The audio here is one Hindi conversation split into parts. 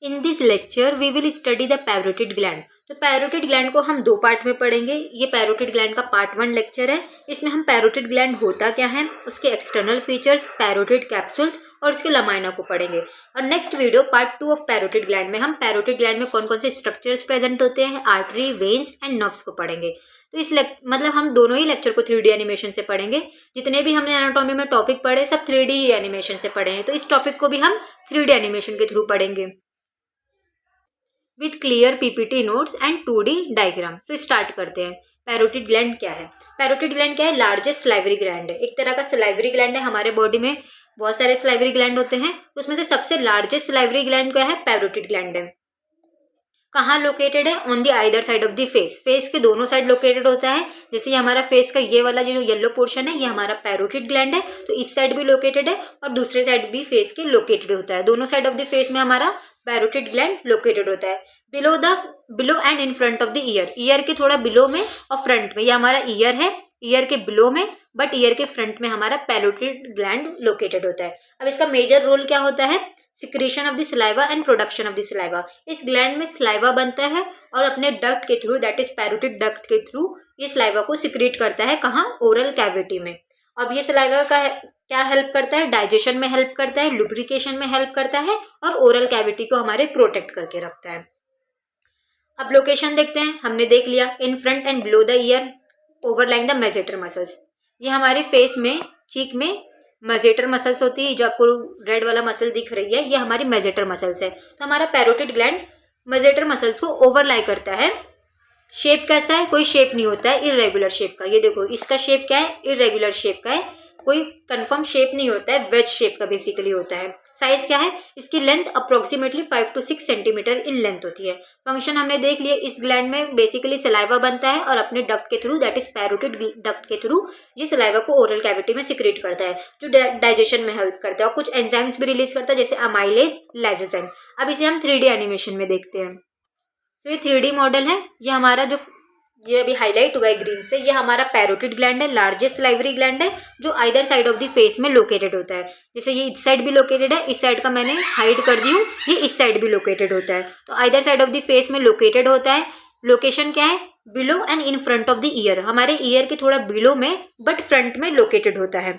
In this lecture we will study the parotid gland. तो पैरोटिड ग्लैंड को हम दो पार्ट में पढ़ेंगे। ये पैरोटिड ग्लैंड का पार्ट 1 लेक्चर है। इसमें हम पैरोटिड ग्लैंड होता क्या है, उसके एक्सटर्नल फीचर्स, पैरोटिड कैप्सूल्स और उसके लमाइना को पढ़ेंगे। और next video part 2 of parotid gland में हम पैरोटिड ग्लैंड में कौन कौन से स्ट्रक्चर्स प्रेजेंट होते हैं, आर्टरी, वेन्स एंड नर्व्स को पढ़ेंगे। तो इस मतलब हम दोनों ही लेक्चर को 3D एनिमेशन से पढ़ेंगे। जितने भी हमने एनाटॉमी में टॉपिक पढ़े सब 3D ही एनिमेशन से पढ़े हैं, तो इस टॉपिक को भी हम 3D एनिमेशन के थ्रू पढ़ेंगे with clear PPT notes and 2D diagram. So start करते हैं। पैरोटिड ग्लैंड क्या है? पैरोटिड ग्लैंड क्या है? लार्जेस्ट सलाइवरी ग्लैंड है। एक तरह का सलाइवरी ग्लैंड है। हमारे बॉडी में बहुत सारे सलाइवरी ग्लैंड होते हैं, उसमें से सबसे लार्जेस्ट सलाइवरी ग्लैंड क्या है? पैरोटिड ग्लैंड है। कहाँ लोकेटेड है? On the either side of the face. Face के दोनों साइड लोकेटेड होता है। जैसे ये हमारा फेस का ये वाला जो येलो पोर्शन है, ये हमारा पैरोटिड ग्लैंड है, तो इस साइड भी लोकेटेड है और दूसरे साइड भी फेस के लोकेटेड होता है। दोनों साइड ऑफ द फेस में हमारा पैरोटिड ग्लैंड लोकेटेड होता है। Below and in front of the year. Year के थोड़ा बिलो में और फ्रंट में, ये हमारा ईयर है, ईयर के बिलो में, बट ईयर के फ्रंट में हमारा पैरोटिड ग्लैंड लोकेटेड होता है। अब इसका मेजर रोल क्या होता है? Secretion of the saliva and production of the saliva. इस ग्लैंड में सलाइवा बनता है और अपने डक्ट के through, that is parotid duct के थ्रू, ये सलाइवा को सिक्रीट करता है। कहाँ? ओरल कैविटी में। अब ये सलाइवा का क्या हेल्प करता है? डाइजेशन में हेल्प करता है, लुब्रिकेशन में हेल्प करता है और ओरल कैविटी को हमारे प्रोटेक्ट करके रखता है। अब लोकेशन देखते हैं। हमने देख लिया in front and below the ear, overlying the masseter muscles. ये हमारे फेस में, चीक में मेजेटर मसल्स होती है। जो आपको रेड वाला मसल दिख रही है, ये हमारी मेजेटर मसल्स है। तो हमारा पैरोटिड ग्लैंड मेजेटर मसल्स को ओवरलाई करता है। शेप कैसा है? कोई शेप नहीं होता है, इरेगुलर शेप का। ये देखो, इसका शेप क्या है? इरेगुलर शेप का है, कोई कंफर्म शेप नहीं होता है, वेज शेप का बेसिकली होता है। साइज क्या है? इसकी length approximately 5 to 6 centimetre in length होती है। फंक्शन हमने देख लिया। इस ग्लैंड में बेसिकली सलाइवा बनता है और अपने डक्ट के through, that is parotid duct के थ्रू, ये सलाइवा को ओरल कैविटी में सिक्रेट करता है, जो डाइजेशन में हेल्प करता है और कुछ एंजाइम्स भी रिलीज करता है, जैसे अमाइलेज, लाइसोजाइम। अब इसे हम 3D एनिमेशन में देखते हैं। तो ये 3D मॉडल है। ये हमारा जो ये अभी हाईलाइट हुआ है ग्रीन से, ये हमारा पैरोटिड ग्लैंड है, लार्जेस्ट सलाइवरी ग्लैंड है, जो either side of the face में लोकेटेड होता है। जैसे ये इस साइड भी लोकेटेड है, इस साइड का मैंने हाइड कर दी हूँ, ये इस साइड भी लोकेटेड होता है। तो either side of the face में लोकेटेड होता है। लोकेशन क्या है? Below and in front of the year. हमारे ईयर के थोड़ा बिलो में बट फ्रंट में लोकेटेड होता है।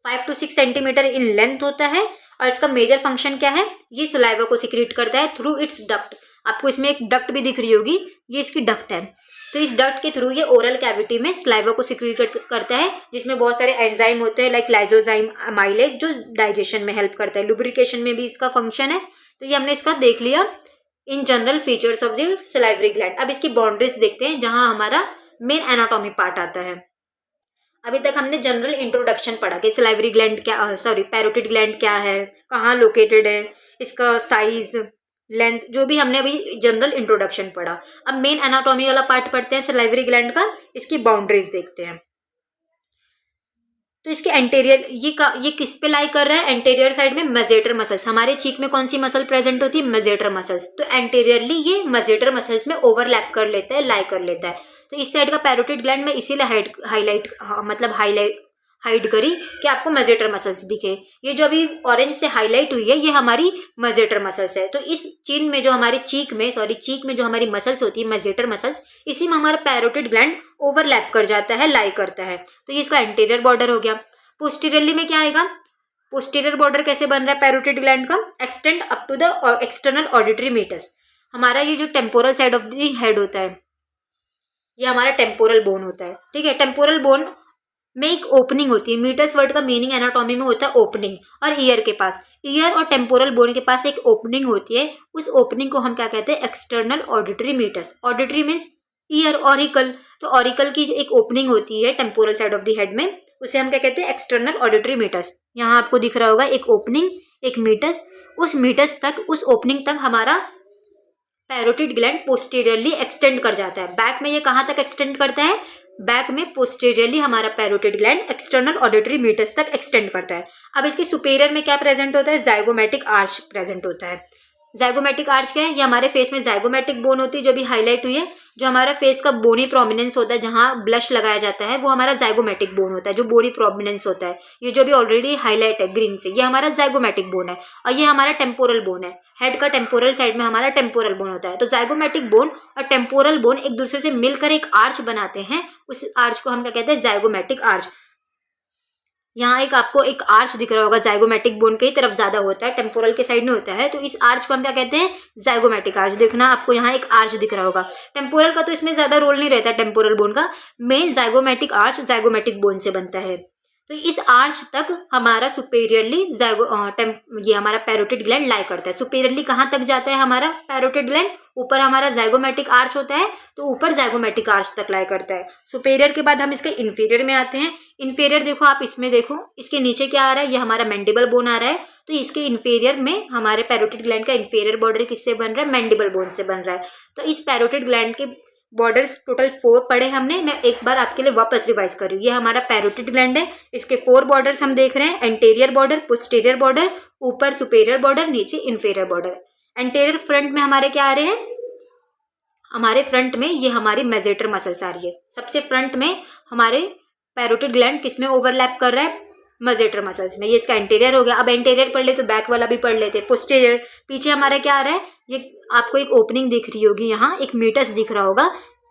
5 to 6 सेंटीमीटर इन लेंथ होता है। और इसका मेजर फंक्शन क्या है? ये सलाइवा को सिक्रीट करता है थ्रू इट्स डक्ट। आपको इसमें एक डक्ट भी दिख रही होगी, ये इसकी डक्ट है। तो इस डक्ट के थ्रू ये ओरल कैविटी में सलाइवा को सिक्रीट करता है, जिसमें बहुत सारे एंजाइम होते हैं, लाइक लाइसोजाइम, अमाइलेज, जो डाइजेशन में हेल्प करता है। लुब्रिकेशन में भी इसका फंक्शन है। तो ये हमने इसका देख लिया in general features of the salivary gland. अब इसकी बाउंड्रीज देखते हैं, जहां हमारा मेन एनाटॉमी पार्ट आता है। अभी तक हमने जनरल इंट्रोडक्शन पढ़ा कि सलाइवरी ग्लैंड क्या, सॉरी पैरोटिड ग्लैंड क्या है, कहाँ लोकेटेड है, इसका साइज, लेंथ, जो भी हमने अभी जनरल इंट्रोडक्शन पढ़ा। अब मेन एनाटॉमी वाला पार्ट पढ़ते हैं सलाइवरी ग्लैंड का। इसकी बाउंड्रीज देखते हैं। तो इसके एंटेरियर, ये किस पे लाई कर रहा है? एंटेरियर साइड में मेजेटर मसल्स। हमारे चीक में कौन सी मसल प्रेजेंट होती है? मेजेटर मसल्स। तो एंटेरियरली ये मेजेटर मसल्स में ओवरलैप कर लेता है, लाई कर लेता है। तो इस साइड का पैरोटिड ग्लैंड में इसीलिए हाइड करी कि आपको मेजेटर मसल्स दिखे। ये जो अभी ऑरेंज से हाईलाइट हुई है, ये हमारी मेजेटर मसल्स है। तो इस चीन में जो हमारे चीक में जो हमारी मसल्स होती है, मेजेटर मसल्स, इसी में हमारा पैरोटिड ग्लैंड ओवरलैप कर जाता है, लाई करता है। तो ये इसका एंटीरियर बॉर्डर हो गया। पोस्टीरियरली में क्या आएगा? पोस्टीरियर बॉर्डर कैसे बन रहा है पैरोटिड ग्लैंड का? Extend up to the external auditory meatus. हमारा ये जो temporal side of the head होता है, ये हमारा टेम्पोरल बोन होता है। ठीक है, टेम्पोरल बोन में एक ओपनिंग होती है। मीटस वर्ड का मीनिंग एनाटॉमी में होता है ओपनिंग। और ईयर के पास, ईयर और टेम्पोरल बोन के पास एक ओपनिंग होती है। उस ओपनिंग को हम क्या कहते हैं? External auditory meatus. Auditory means ear, auricle. तो ऑरिकल की जो एक ओपनिंग होती है temporal side of the head में, उसे हम क्या कहते हैं? External auditory meatus. यहाँ आपको दिख रहा होगा एक ओपनिंग, एक मीटस। उस मीटस तक, उस ओपनिंग तक हमारा पैरोटिड ग्लैंड पोस्टीरियरली एक्सटेंड कर जाता है। बैक में ये कहाँ तक एक्सटेंड करता है? बैक में पोस्टीरियरली हमारा parotid gland external auditory meatus तक एक्सटेंड करता है। अब इसके सुपेरियर में क्या प्रेजेंट होता है? जाइगोमेटिक आर्च प्रेजेंट होता है। जाइगोमेटिक आर्च क्या है? ये हमारे फेस में जाइगोमेटिक बोन होती है जो भी हाईलाइट हुई है। जो हमारा फेस का बोनी प्रोमिनेंस होता है, जहाँ ब्लश लगाया जाता है, वो हमारा जाइगोमेटिक बोन होता है, जो बोनी प्रोमिनेंस होता है। ये जो भी ऑलरेडी हाईलाइट है ग्रीन से, ये हमारा जाइगोमेटिक बोन है। और ये हमारा टेम्पोरल बोन है। हेड का टेम्पोरल साइड में हमारा टेम्पोरल बोन होता है। तो जाइगोमेटिक बोन और टेम्पोरल बोन एक दूसरे से मिलकर एक आर्च बनाते हैं। उस आर्च को हम क्या कहते हैं? Zygomatic arch. यहाँ एक आपको एक आर्च दिख रहा होगा, जाइगोमेटिक बोन की तरफ ज्यादा होता है, टेम्पोरल के साइड में होता है। तो इस आर्च को हम क्या कहते हैं? Zygomatic arch. देखना आपको यहाँ एक आर्च दिख रहा होगा। टेम्पोरल का तो इसमें ज्यादा रोल नहीं रहता, टेम्पोरल बोन का। Main zygomatic arch zygomatic bone से बनता है। तो इस आर्च तक हमारा सुपेरियरली ये हमारा पैरोटिड ग्लैंड लाई करता है। सुपेरियरली कहाँ तक जाता है हमारा पैरोटिड ग्लैंड? ऊपर हमारा जाइगोमेटिक आर्च होता है, तो ऊपर जाइगोमेटिक आर्च तक लाई करता है। सुपेरियर के बाद हम इसके इन्फीरियर में आते हैं। इन्फीरियर देखो, आप इसमें देखो, इसके नीचे क्या आ रहा है? ये हमारा मैंडिबल बोन आ रहा है। तो इसके इन्फीरियर में हमारे पैरोटिड ग्लैंड का इन्फीरियर बॉर्डर किससे बन रहा है? मैंडिबल बोन से बन रहा है। तो इस पैरोटिड ग्लैंड के बॉर्डर्स टोटल 4 पढ़े हमने। मैं एक बार आपके लिए वापस रिवाइज कर रही हूँ। ये हमारा पैरोटिड ग्लैंड है। इसके 4 बॉर्डर्स हम देख रहे हैं। एंटेरियर बॉर्डर, पोस्टीरियर बॉर्डर, ऊपर सुपेरियर बॉर्डर, नीचे इन्फीरियर बॉर्डर। एंटेरियर फ्रंट में हमारे क्या आ रहे हैं? हमारे फ्रंट में ये हमारी मेजेटर मसल्स आ रही है। सबसे फ्रंट में हमारे पैरोटिड ग्लैंड किस में ओवरलैप कर रहा है? मजेटर मसल्स में। ये इसका एंटेरियर हो गया। अब एंटेरियर पढ़ ले तो बैक वाला भी पढ़ लेते। पोस्टीरियर, पीछे हमारा क्या आ रहा है? ये आपको एक ओपनिंग दिख रही होगी, यहाँ एक मीटस दिख रहा होगा।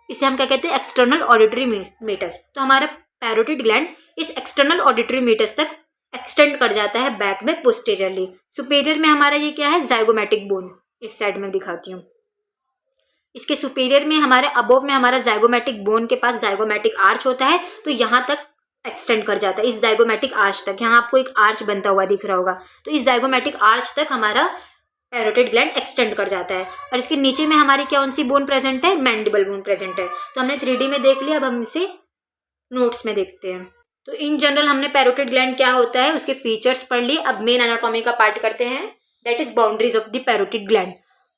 इसे हम क्या कहते हैं? External auditory meatus. तो हमारा पैरोटिड ग्लैंड इस एक्सटर्नल ऑडिटरी मीटस तक एक्सटेंड कर जाता है बैक में पोस्टीरियरली। सुपेरियर में हमारा ये क्या है? Zygomatic bone. इस साइड में दिखाती हूँ। इसके सुपेरियर में हमारे अबोव में हमारा जाइगोमेटिक बोन के पास जाइगोमेटिक आर्च होता है, तो यहाँ तक एक्सटेंड कर जाता है, इस जाइगोमेटिक आर्च तक। यहाँ आपको एक आर्च बनता हुआ दिख रहा होगा। तो इस जाइगोमेटिक आर्च तक हमारा पैरोटिड ग्लैंड एक्सटेंड कर जाता है। और इसके नीचे में हमारी कौन सी बोन प्रेजेंट है? मैंडिबल बोन प्रेजेंट है। तो हमने 3D में देख लिया, अब हम इसे नोट्स में देखते हैं। तो इन जनरल हमने पैरोटिड ग्लैंड क्या होता है, उसके फीचर्स पढ़ लिए। अब मेन एनाटॉमी का पार्ट करते हैं, that is boundaries of the parotid gland,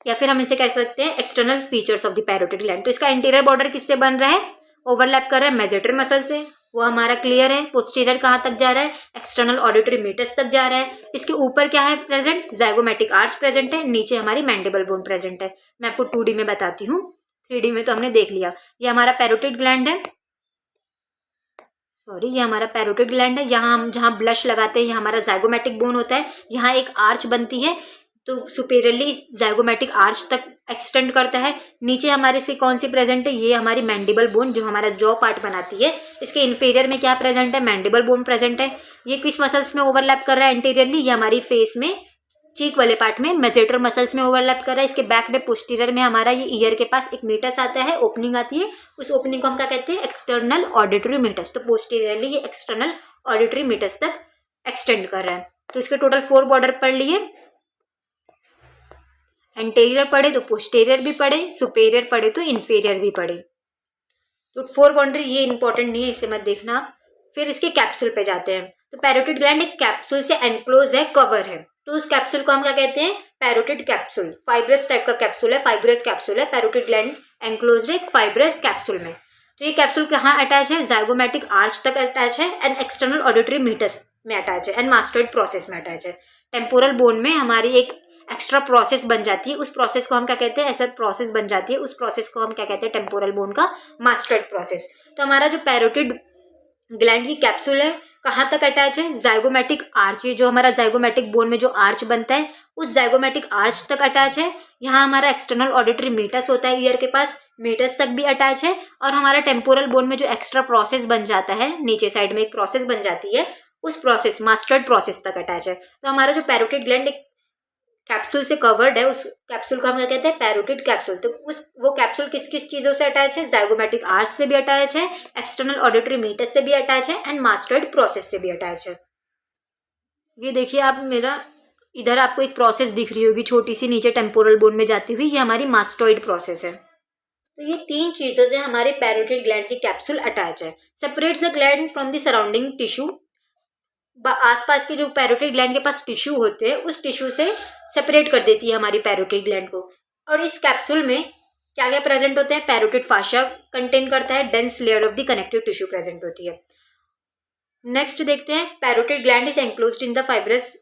या फिर हम इसे कह सकते हैं external features of the parotid gland. तो इसका इंटीरियर बॉर्डर किससे बन रहा है? ओवरलैप कर रहा है मेजेटर मसल से, वो हमारा क्लियर है। पोस्टीरियर कहाँ तक जा रहा है? एक्सटर्नल ऑडिटरी मीटस तक जा रहा है। इसके ऊपर क्या है प्रेजेंट? जाइगोमेटिक आर्च प्रेजेंट है। नीचे हमारी मैंडिबल बोन प्रेजेंट है। मैं आपको 2D में बताती हूँ, 3D में तो हमने देख लिया। ये हमारा पैरोटिड ग्लैंड है, सॉरी, ये हमारा पैरोटिड ग्लैंड है। यहाँ हम जहाँ ब्लश लगाते हैं, ये हमारा जाइगोमेटिक बोन होता है। यहाँ एक आर्च बनती है, तो सुपेरियरली जाइगोमेटिक आर्च तक एक्सटेंड करता है। नीचे हमारे से कौन सी प्रेजेंट है? ये हमारी मैंडिबल बोन, जो हमारा जॉ पार्ट बनाती है। इसके इन्फीरियर में क्या प्रेजेंट है? मैंडिबल बोन प्रेजेंट है। ये किस मसल्स में ओवरलैप कर रहा है एंटीरियरली? ये हमारी फेस में चीक वाले पार्ट में मेजेटर मसल्स में ओवरलैप कर रहा है। इसके बैक में पोस्टीरियर में हमारा ये ईयर के पास एक मीटस आता है, ओपनिंग आती है। उस ओपनिंग को हम क्या कहते हैं? External auditory meatus. तो पोस्टीरियरली ये एक्सटर्नल ऑडिटरी मीटस तक एक्सटेंड कर रहा है। तो इसके टोटल 4 बॉर्डर पढ़ लिए। एंटेरियर पढ़े तो पोस्टेरियर भी पढ़े, सुपेरियर पढ़े तो इन्फीरियर भी पढ़े। तो 4 बाउंड्री ये इंपॉर्टेंट नहीं है, इसे मत देखना। फिर इसके कैप्सूल पे जाते हैं। तो पैरोटिड ग्लैंड एक कैप्सूल से एनक्लोज है, कवर है। तो उस कैप्सूल को हम क्या कहते हैं? Parotid capsule. फाइब्रस टाइप का कैप्सूल है, फाइब्रस कैप्सूल है। पैरोटिड ग्लैंड एनक्लोज है एक फाइब्रस कैप्सूल में। तो ये कैप्सूल कहाँ अटैच है? जाइगोमेटिक आर्च तक अटैच है, एंड एक्सटर्नल ऑडिटरी मीटस में अटैच है, एंड मास्टोइड प्रोसेस में अटैच है। टेम्पोरल बोन में हमारी एक एक्स्ट्रा प्रोसेस बन जाती है, उस प्रोसेस को हम क्या कहते हैं? ऐसा प्रोसेस बन जाती है, उस प्रोसेस को हम क्या कहते हैं? टेम्पोरल बोन का मास्टोइड प्रोसेस। तो हमारा जो पैरोटिड ग्लैंड की कैप्सूल है कहाँ तक अटैच है? जाइगोमेटिक आर्च, जो हमारा जाइगोमेटिक बोन में जो आर्च बनता है, उस जाइगोमेटिक आर्च तक अटैच है। यहाँ हमारा एक्सटर्नल ऑडिटरी मीटस होता है ईयर के पास, मीटस तक भी अटैच है। और हमारा टेम्पोरल बोन में जो एक्स्ट्रा प्रोसेस बन जाता है, नीचे साइड में एक प्रोसेस बन जाती है, उस प्रोसेस मास्टर्ड प्रोसेस तक अटैच है। तो हमारा जो पैरोटिड ग्लैंड एक कैप्सूल से कवर्ड है, उस कैप्सूल को हम क्या कहते हैं? Parotid capsule. तो वो कैप्सूल किस किस चीजों से अटैच है? जाइगोमेटिक आर्च से भी अटैच है, एक्सटर्नल ऑडिटरी मीटस से भी अटैच है, एंड मास्टर्ड प्रोसेस से भी अटैच है। ये देखिए आप, मेरा इधर आपको एक प्रोसेस दिख रही होगी छोटी सी, नीचे टेम्पोरल बोन में जाती हुई, ये हमारी मास्टोइड प्रोसेस है। तो ये 3 चीजों से हमारे पैरोटिड ग्लैंड की कैप्सूल अटैच है। Separates the gland from the surrounding tissue. आसपास के जो पैरोटिड ग्लैंड के पास टिश्यू होते हैं, उस टिश्यू से सेपरेट कर देती है हमारी पैरोटिड ग्लैंड को। और इस कैप्सूल में क्या क्या प्रेजेंट होते हैं? पैरोटिड फाशा कंटेन करता है, dense layer of the connective tissue present होती है। नेक्स्ट देखते हैं, parotid gland is enclosed in the fibrous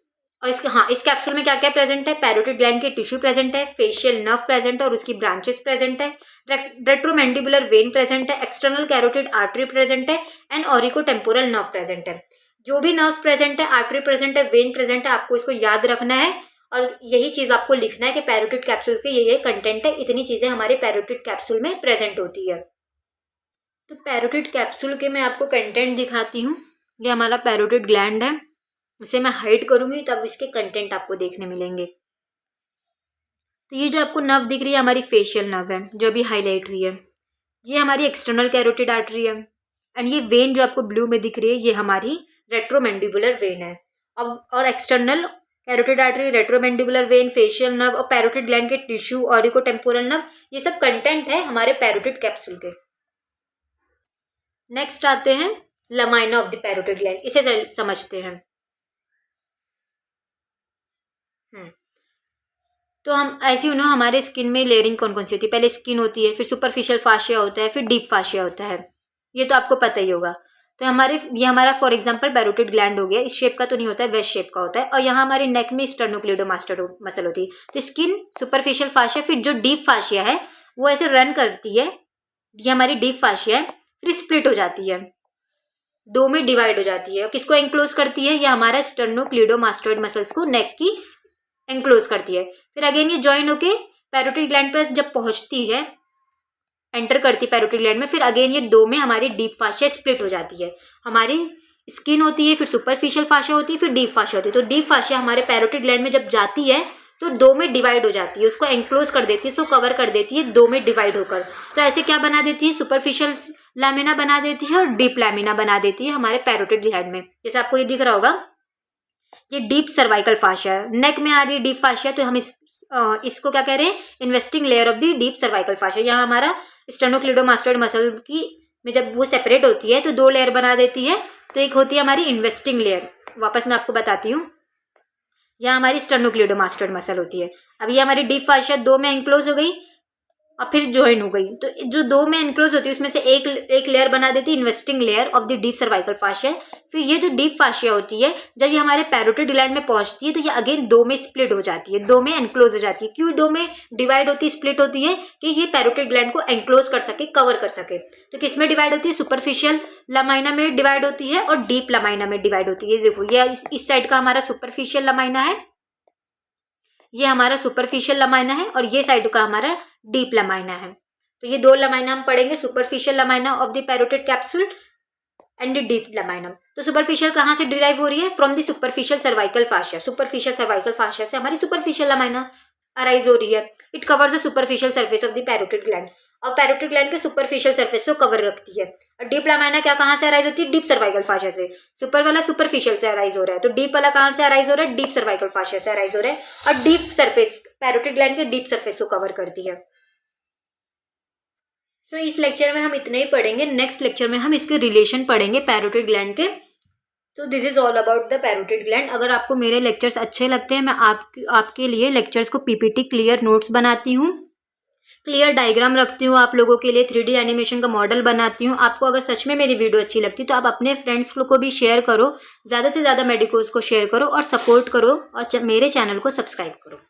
और इस कैप्सूल में क्या क्या प्रेजेंट है, पैरोटिड ग्लैंड के टिश्यू प्रेजेंट है, फेशियल नर्व प्रेजेंट है और उसकी ब्रांचेस प्रेजेंट है, रेट्रोमैंडिबुलर वेन प्रेजेंट है, एक्सटर्नल कैरोटिड आर्टरी प्रेजेंट है एंड ऑरिकोटेम्पोरल नर्व प्रेजेंट है। जो भी नर्व्स प्रेजेंट है, आर्टरी प्रेजेंट है, वेन प्रेजेंट है, आपको इसको याद रखना है और यही चीज आपको लिखना है कि पैरोटिड कैप्सूल के ये कंटेंट है, इतनी चीजें हमारे पैरोटिड कैप्सूल में प्रेजेंट होती है। तो पैरोटिड कैप्सूल के मैं आपको कंटेंट दिखाती हूँ। ये हमारा पैरोटिड ग्लैंड है, इसे मैं हाइड करूंगी तब इसके कंटेंट आपको देखने मिलेंगे। तो ये जो आपको नर्व दिख रही है हमारी फेशियल नर्व है, जो भी हाईलाइट हुई है, ये हमारी एक्सटर्नल कैरोटिड आर्टरी है एंड ये वेन जो आपको ब्लू में दिख रही है ये हमारी रेट्रोमैंडिबुलर वेन है। अब और external carotid artery, retromandibular vein, facial nerve और पैरोटिड ग्लैंड के टिश्यू, ऑरिकोटेम्पोरल नर्व, ये सब कंटेंट है हमारे पैरोटिड कैप्सूल के। नेक्स्ट आते हैं lamina of the parotid gland, इसे समझते हैं। तो हम ऐसे हमारे स्किन में लेयरिंग कौन कौन सी होती है, पहले स्किन होती है, फिर सुपरफिशियल फाशिया होता है, फिर डीप फाशिया होता है, ये तो आपको पता ही होगा। तो ये हमारा फॉर एग्जांपल पैरोटिड ग्लैंड हो गया, इस शेप का तो नहीं होता है, वेस्ट शेप का होता है और यहाँ हमारे नेक में स्टर्नोक्लीडोमास्टर मसल होती है। तो स्किन, सुपरफिशियल फाशिया, फिर जो डीप फाशिया है वो ऐसे रन करती है, ये हमारी डीप फाशिया है, फिर स्प्लिट हो जाती है, दो में डिवाइड हो जाती है। किसको एंक्लोज करती है, ये हमारा स्टर्नोक्लीडोमास्टोइड मसल्स को, नेक की एंक्लोज करती है। फिर अगेन ये ज्वाइन होके पैरोटिड ग्लैंड पर जब पहुंचती है, एंटर करती है पैरोटिड ग्लैंड में, फिर अगेन ये दो में हमारी डीप फाशिया स्प्लिट हो जाती है। हमारी स्किन होती है, फिर सुपरफिशियल फाशिया होती है, फिर डीप फाशिया होती है। तो डीप फाशिया हमारे पैरोटिड ग्लैंड में जब जाती है तो दो में डिवाइड हो जाती है, उसको एंक्लोज कर देती है, उसको कवर कर देती है, दो में डिवाइड होकर। तो ऐसे क्या बना देती है, सुपरफिशियल लैमिना बना देती है और डीप लैमिना बना देती है हमारे पैरोटिड ग्लैंड में। जैसे आपको ये दिख रहा होगा, ये डीप सर्वाइकल फाशिया है, नेक में आ रही है डीप फाशिया, तो हम इसको क्या कह रहे हैं, investing layer of the deep cervical fascia. यहाँ हमारा स्टर्नोक्लीडोमास्टोइड मसल की में जब वो सेपरेट होती है तो दो लेयर बना देती है। तो एक होती है हमारी इन्वेस्टिंग लेयर, वापस मैं आपको बताती हूँ, यहाँ हमारी स्टर्नोक्लीडोमास्टोइड मसल होती है। अब ये हमारी डीप फाशिया दो में एंक्लोज हो गई और फिर ज्वाइन हो गई। तो जो दो में एनक्लोज होती है उसमें से एक लेयर बना देती है investing layer of the deep cervical fascia. फिर ये जो डीप फाशिया होती है जब ये हमारे पैरोटिड ग्लैंड में पहुंचती है तो ये अगेन दो में स्प्लिट हो जाती है, दो में एनक्लोज हो जाती है। क्यों दो में डिवाइड होती है, स्प्लिट होती है, कि ये पैरोटिड ग्लैंड को एनक्लोज कर सके, कवर कर सके। तो किस में डिवाइड होती है, सुपरफिशियल लमाइना में डिवाइड होती है और डीप लमाइना में डिवाइड होती है। देखो ये इस साइड का हमारा सुपरफिशियल लमाइना है, ये हमारा सुपरफिशियल लमाइना है और ये साइड का हमारा डीप लमाइना है। तो ये दो लमाइना हम पढ़ेंगे, superficial lamina of the parotid capsule and deep lamina. तो सुपरफिशियल कहाँ से डिराइव हो रही है, from the superficial cervical fascia. Superficial cervical fascia से हमारी सुपरफिशियल लमाइना अराइज हो रही है। It covers the superficial surface of the parotid gland, और पैरोटिड ग्लैंड के सुपरफिशियल सरफेस को कवर रखती है। और डीप लमाइना क्या कहाँ से अराइज होती है, डीप सर्वाइकल फाशिया से। सुपर वाला सुपरफिशियल से अराइज हो रहा है, तो डीप वाला कहाँ से अराइज हो रहा है, डीप सर्वाइकल फाशिया से अराइज हो रहा है। और डीप सरफेस पैरोटिड ग्लैंड के डीप सरफेस को कवर करती है। सो इस लेक्चर में हम इतना ही पढ़ेंगे। नेक्स्ट लेक्चर में हम इसके रिलेशन पढ़ेंगे पैरोटिड ग्लैंड के। तो this is all about the parotid gland. अगर आपको मेरे लेक्चर्स अच्छे लगते हैं, मैं आपके लिए लेक्चर्स को पीपीटी क्लियर नोट्स बनाती हूँ, क्लियर डायग्राम रखती हूँ आप लोगों के लिए, 3D एनिमेशन का मॉडल बनाती हूँ। आपको अगर सच में मेरी वीडियो अच्छी लगती तो आप अपने फ्रेंड्स को भी शेयर करो, ज़्यादा से ज़्यादा मेडिकोज को शेयर करो और सपोर्ट करो और मेरे चैनल को सब्सक्राइब करो।